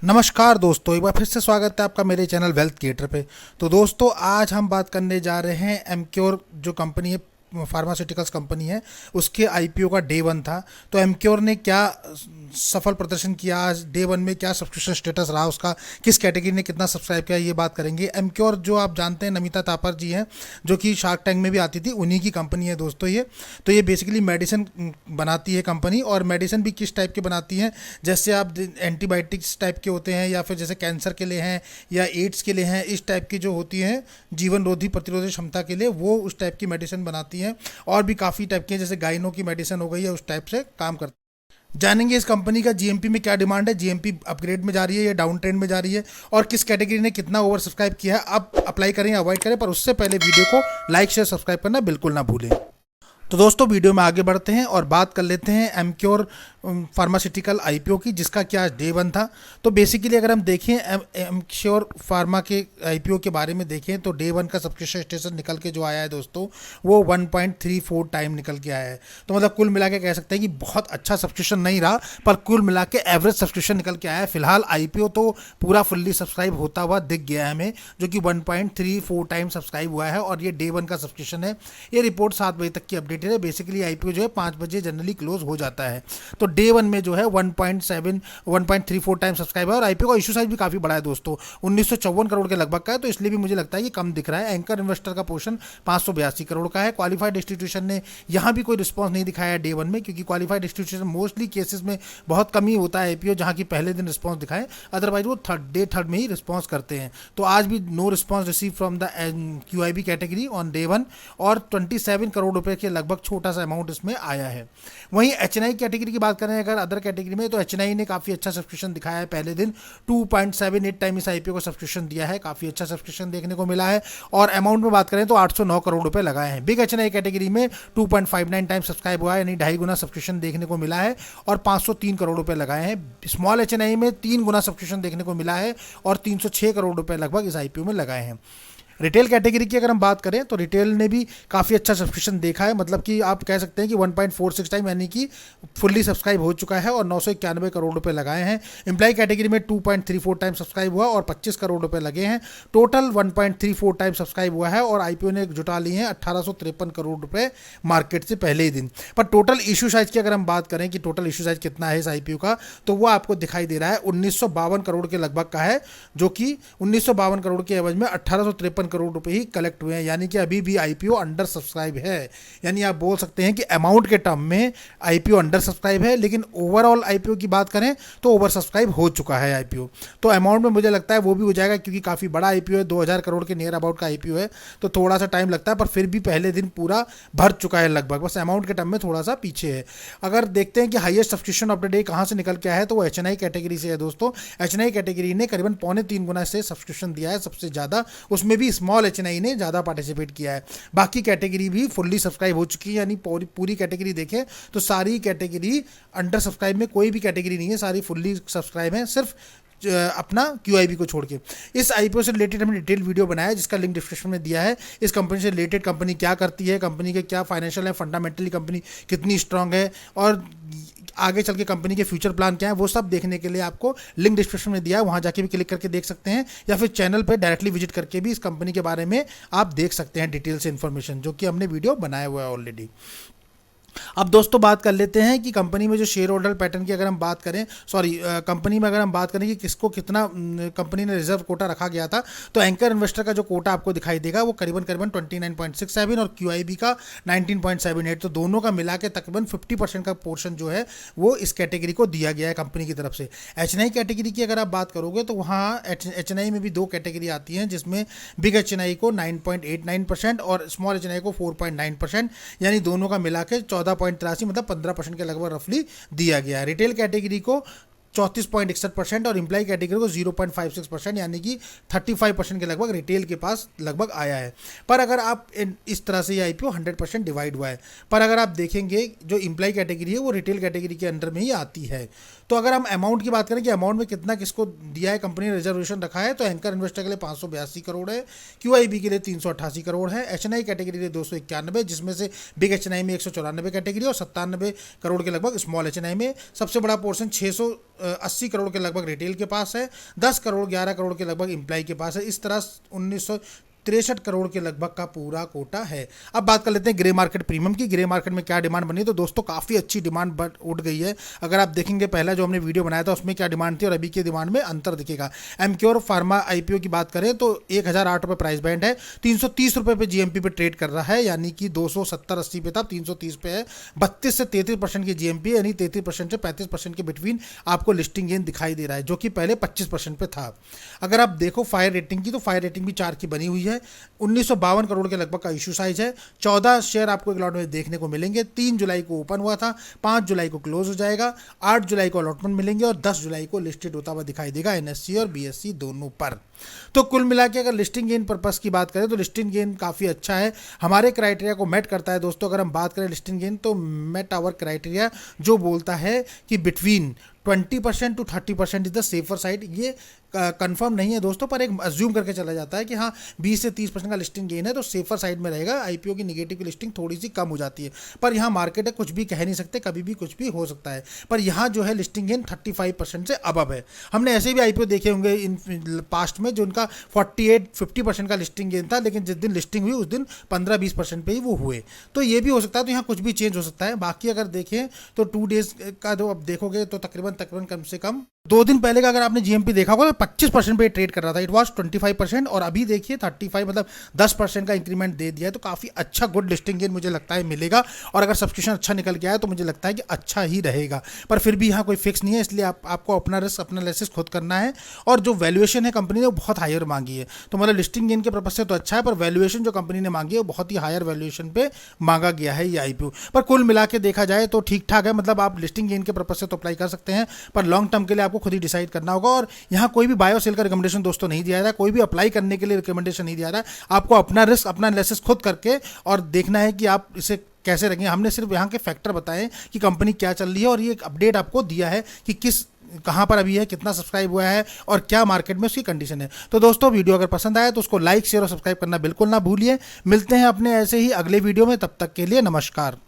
नमस्कार दोस्तों, एक बार फिर से स्वागत है आपका मेरे चैनल वेल्थ क्रिएटर पे। तो दोस्तों, आज हम बात करने जा रहे हैं एमक्योर जो कंपनी है, फार्मास्यूटिकल्स कंपनी है, उसके आईपीओ का डे वन था। तो एमक्योर ने क्या सफल प्रदर्शन किया, आज डे वन में क्या सब्सक्रिप्शन स्टेटस रहा उसका, किस कैटेगरी ने कितना सब्सक्राइब किया, ये बात करेंगे। एमक्योर जो आप जानते हैं नमिता थापर जी हैं, जो कि शार्क टैंक में भी आती थी, उन्हीं की कंपनी है दोस्तों ये। तो ये बेसिकली मेडिसिन बनाती है कंपनी, और मेडिसिन भी किस टाइप के बनाती हैं, जैसे आप एंटीबायोटिक्स टाइप के होते हैं, या फिर जैसे कैंसर के लिए हैं या एड्स के लिए हैं, इस टाइप की जो होती हैं जीवन रोधी प्रतिरोधी क्षमता के लिए, वो उस टाइप की मेडिसिन बनाती हैं। और भी काफ़ी टाइप की हैं, जैसे गाइनो की मेडिसिन हो गई है, उस टाइप से काम करती है। जानेंगे इस कंपनी का जीएमपी में क्या डिमांड है, जीएमपी अपग्रेड में जा रही है या डाउन ट्रेंड में जा रही है, और किस कैटेगरी ने कितना ओवर सब्सक्राइब किया है। आप अप्लाई करें या अवॉइड करें, पर उससे पहले वीडियो को लाइक शेयर सब्सक्राइब करना बिल्कुल ना भूलें। तो दोस्तों, वीडियो में आगे बढ़ते हैं और बात कर लेते हैं एमक्योर फार्मास्यूटिकल आईपीओ की, जिसका क्या डे वन था। तो बेसिकली अगर हम देखें एमक्योर फार्मा के आईपीओ के बारे में देखें, तो डे वन का सब्सक्रिप्शन स्टेटस निकल के जो आया है दोस्तों, वो 1.34 टाइम निकल के आया है। तो मतलब कुल मिला के कह सकते हैं कि बहुत अच्छा सब्सक्रिप्शन नहीं रहा, पर कुल मिला के एवरेज सब्सक्रिप्शन निकल के आया है। फिलहाल आईपीओ तो पूरा फुल्ली सब्सक्राइब होता हुआ दिख गया है हमें, जो कि 1.34 टाइम सब्सक्राइब हुआ है, और ये डे वन का सब्सक्रिप्शन है। ये रिपोर्ट 7 बजे तक की अपडेट है। बेसिकली आईपीओ जो है 5 बजे जनरली क्लोज हो जाता है। तो डे वन में जो है 1.34 टाइम सब्सक्राइब है, और आईपीओ का इशू साइज भी काफी बड़ा है दोस्तों, 1954 करोड़ के लगभग का है। तो इसलिए भी मुझे लगता है कि कम दिख रहा है। एंकर इन्वेस्टर का पोर्शन 582 करोड़ का है। क्वालिफाइड इंस्टीट्यूशन ने यहाँ भी कोई रिस्पॉन्स नहीं दिखाया डे वन में, क्योंकि क्वालिफाइड इंस्टीट्यूशन मोस्टली केसेस में बहुत कम ही होता है आईपीओ जहाँ की पहले दिन रिस्पॉन्स दिखाए, अदरवाइज वो थर्ड में ही रिस्पॉन्स करते हैं। तो आज भी no response receive from the QIB category on day one, और 27 करोड़ रुपए के लगभग छोटा सा अमाउंट इसमें आया है। वहीं एचएनआई कैटेगरी की बात करें अगर अदर कैटेगरी में, तो एचएनआई ने काफी अच्छा सब्सक्रिप्शन दिखाया है। पहले दिन 2.78 टाइम इस आईपीओ को सब्सक्रिप्शन दिया है, काफी अच्छा सब्सक्रिप्शन देखने को मिला है। और अमाउंट में बात करें तो 809 करोड़ रुपए लगाए हैं। बिग एचएनआई कैटेगरी में 2.59 टाइम सब्सक्राइब हुआ है, यानी 2.5 गुना सब्सक्रिप्शन देखने को मिला है, और 503 करोड़ रुपए लगाए हैं। स्मॉल एचएनआई में 3 गुना सब्सक्रिप्शन देखने को मिला है, और 306 करोड़ रुपए लगभग इस आईपीओ में लगाए हैं। रिटेल कैटेगरी की अगर हम बात करें, तो रिटेल ने भी काफ़ी अच्छा सब्सक्रिप्शन देखा है, मतलब कि आप कह सकते हैं कि 1.46 टाइम यानी कि फुल्ली सब्सक्राइब हो चुका है, और 991 करोड़ रुपए लगाए हैं। एम्प्लॉय कैटेगरी में 2.34 टाइम सब्सक्राइब हुआ, और 25 करोड़ रुपए लगे हैं। टोटल 1.34 टाइम सब्सक्राइब हुआ है, और आईपीओ ने जुटा ली है 1853 करोड़ रुपए मार्केट से पहले ही दिन। पर टोटल इशू साइज की अगर हम बात करें कि टोटल इशू साइज कितना है इस आईपीओ का, तो वो आपको दिखाई दे रहा है 1952 करोड़ के लगभग का है, जो कि 1952 करोड़ के एवज में 1853 करोड़ रुपए ही कलेक्ट हुए हैं, यानी कि अभी भी आईपीओ अंडर सब्सक्राइब है। यानी आप बोल सकते हैं कि अमाउंट के टर्म में आईपीओ अंडर सब्सक्राइब है, लेकिन ओवरऑल आईपीओ की बात करें तो ओवर सब्सक्राइब हो चुका है आईपीओ। तो अमाउंट में मुझे लगता है वो भी हो जाएगा, क्योंकि काफी बड़ा आईपीओ है, 2000 करोड़ के नियर अबाउट का आईपीओ है, तो थोड़ा सा टाइम लगता है, पर फिर भी पहले दिन पूरा भर चुका है लगभग, बस अमाउंट के टर्म में थोड़ा सा पीछे है। अगर देखते हैं कि highest subscription of the day कहां से निकल के आया है, तो वो एचएनआई कैटेगरी से है दोस्तों। एचएनआई कैटेगरी ने करीबन 3.25 गुना से सब्सक्रिप्शन दिया है सबसे ज्यादा, उसमें भी स्मॉल एचएनआई ने ज़्यादा पार्टिसिपेट किया है। बाकी कैटेगरी भी फुल्ली सब्सक्राइब हो चुकी है, यानी पूरी कैटेगरी देखें तो सारी कैटेगरी अंडर सब्सक्राइब में कोई भी कैटेगरी नहीं है, सारी फुल्ली सब्सक्राइब है, सिर्फ अपना क्यूआईबी को छोड़ के। इस आईपीओ से रिलेटेड हमने डिटेल वीडियो बनाया है, जिसका लिंक डिस्क्रिप्शन में दिया है। इस कंपनी से रिलेटेड कंपनी क्या करती है, कंपनी के क्या फाइनेंशियल है, फंडामेंटली कंपनी कितनी स्ट्रांग है, और आगे चल के कंपनी के फ्यूचर प्लान क्या है, वो सब देखने के लिए आपको लिंक डिस्क्रिप्शन में दिया है, वहां जाके भी क्लिक करके देख सकते हैं, या फिर चैनल पर डायरेक्टली विजिट करके भी इस कंपनी के बारे में आप देख सकते हैं डिटेल से इन्फॉर्मेशन, जो कि हमने वीडियो बनाया हुआ है ऑलरेडी। अब दोस्तों बात कर लेते हैं कि कंपनी में जो शेयर होल्डर पैटर्न की अगर हम बात करें, कंपनी में अगर हम बात करें कि किसको कितना कंपनी ने रिजर्व कोटा रखा गया था, तो एंकर इन्वेस्टर का जो कोटा आपको दिखाई देगा वो करीबन 29.67 और क्यूआईबी का 19.78, तो दोनों का मिला के तकरीबन 50% का पोर्शन जो है वो इस कैटेगरी को दिया गया है कंपनी की तरफ से। एचएनआई कैटेगरी की अगर आप बात करोगे, तो वहाँ एचएनआई में भी 2 कैटेगरी आती हैं, जिसमें बिग एचएनआई को 9.89% और स्मॉल एचएनआई को 4.9%, यानी दोनों का मिला के 14.83 मतलब 15% के लगभग रफली दिया गया है। रिटेल कैटेगरी को 34.61% और इम्प्लाई कैटेगरी को 0.56%, यानी कि 35% के लगभग रिटेल के पास लगभग आया है। पर अगर आप इस तरह से ये आईपीओ 100% डिवाइड हुआ है, पर अगर आप देखेंगे जो इम्प्लाई कैटेगरी है वो रिटेल कैटेगरी के अंडर में ही आती है। तो अगर हम अमाउंट की बात करें कि अमाउंट में कितना किसको दिया है, कंपनी ने रिजर्वेशन रखा है, तो एंकर इन्वेस्टर के लिए 582 करोड़ है, क्यूआईबी के लिए 388 करोड़ है, एचएनआई कैटेगरी के लिए 291, जिसमें से बिग एचएनआई में 194 कैटेगरी और 97 करोड़ के लगभग स्मॉल एचएनआई में। सबसे बड़ा पोर्शन 80 करोड़ के लगभग रिटेल के पास है, 10 करोड़ 11 करोड़ के लगभग एम्प्लॉय के पास है। इस तरह 1963 करोड़ के लगभग का पूरा कोटा है। अब बात कर लेते हैं ग्रे मार्केट प्रीमियम की। ग्रे मार्केट में क्या डिमांड बनी है, तो दोस्तों काफ़ी अच्छी डिमांड उठ गई है। अगर आप देखेंगे पहला जो हमने वीडियो बनाया था उसमें क्या डिमांड थी और अभी की डिमांड में अंतर दिखेगा। एमक्योर फार्मा आईपीओ की बात करें तो 1008 रुपये प्राइस बैंड है, 330 रुपये पे जीएमपी पे ट्रेड कर रहा है, यानी कि 270-80 पे था, 330 पे है। 32 से 33% की जीएमपी, यानी 33% से 35% के बिटवीन आपको लिस्टिंग गेन दिखाई दे रहा है, जो कि पहले 25% पे था। अगर आप देखो फायर रेटिंग की, तो फायर रेटिंग भी 4 की बनी हुई है। 1952 करोड़ के लगभग का इशू साइज है। 14 शेयर आपको एक लॉट में देखने को मिलेंगे। 3 जुलाई को ओपन हुआ था, 5 जुलाई को क्लोज हो जाएगा, 8 जुलाई को अलॉटमेंट मिलेंगे और 10 जुलाई को लिस्टेड होता हुआ दिखाई देगा एनएससी और बीएससी दोनों पर। तो कुल मिला के अगर लिस्टिंग गेन पर्पस की बात करें तो लिस्टिंग गेन काफ़ी अच्छा है, हमारे क्राइटेरिया को मेट करता है। दोस्तों अगर हम बात करें लिस्टिंग गेन, तो मेट आवर क्राइटेरिया जो बोलता है कि between 20% to 30% is the safer side. ये कंफर्म नहीं है दोस्तों, पर एक अज्यूम करके चला जाता है कि हाँ 20 से 30% का लिस्टिंग गेन है तो सेफर साइड में रहेगा। आईपीओ की निगेटिव की लिस्टिंग थोड़ी सी कम हो जाती है, पर यहाँ मार्केट है, कुछ भी कह नहीं सकते, कभी भी कुछ भी हो सकता है। पर यहाँ जो है लिस्टिंग गेन 35% से अबव है। हमने ऐसे भी आईपीओ देखे होंगे इन पास्ट में जो उनका 48-50% का लिस्टिंग गेन था, लेकिन जिस दिन लिस्टिंग हुई उस दिन 15-20% पे ही वो हुए। तो ये भी हो सकता है, तो यहाँ कुछ भी चेंज हो सकता है। बाकी अगर देखें तो 2 डेज का जो अब देखोगे तो तकरीबन कम से कम 2 दिन पहले का अगर आपने जीएमपी देखा होगा तो 25% पे ट्रेड कर रहा था, इट वाज 25%, और अभी देखिए 35, मतलब 10% का इंक्रीमेंट दे दिया है। तो काफ़ी अच्छा गुड लिस्टिंग गेन मुझे लगता है मिलेगा, और अगर सब्सक्रिप्शन अच्छा निकल के आए तो मुझे लगता है कि अच्छा ही रहेगा। पर फिर भी यहाँ कोई फिक्स नहीं है, इसलिए आपको अपना रिस्क अपना एनालिसिस खुद करना है। और जो वैल्यूएशन है कंपनी ने वो बहुत हायर मांगी है, तो मतलब लिस्टिंग गेन के पर्पज से तो अच्छा है, पर वैल्यूएशन जो कंपनी ने मांगी है वो बहुत ही हायर वैल्यूएशन पे मांगा गया है ये आईपीओ। पर कुल मिला के देखा जाए तो ठीक ठाक है, मतलब आप लिस्टिंग गेन के पर्पज से तो अप्लाई कर सकते हैं, पर लॉन्ग टर्म के लिए आपको खुद ही डिसाइड करना होगा। और यहाँ कोई भी बाय और सेल का रिकमेंडेशन दोस्तों नहीं दिया जा रहा, कोई भी अप्लाई करने के लिए रिकमेंडेशन नहीं दिया जा रहा। आपको अपना रिस्क अपना एनालिसिस खुद करके और देखना है कि आप इसे कैसे रखेंगे। हमने सिर्फ यहाँ के फैक्टर बताए कि कंपनी क्या चल रही है, और ये एक अपडेट आपको दिया है कि कहाँ पर अभी है, कितना सब्सक्राइब हुआ है और क्या मार्केट में उसकी कंडीशन है। तो दोस्तों वीडियो अगर पसंद आए तो उसको लाइक शेयर और सब्सक्राइब करना बिल्कुल ना भूलिए। मिलते हैं अपने ऐसे ही अगले वीडियो में, तब तक के लिए नमस्कार।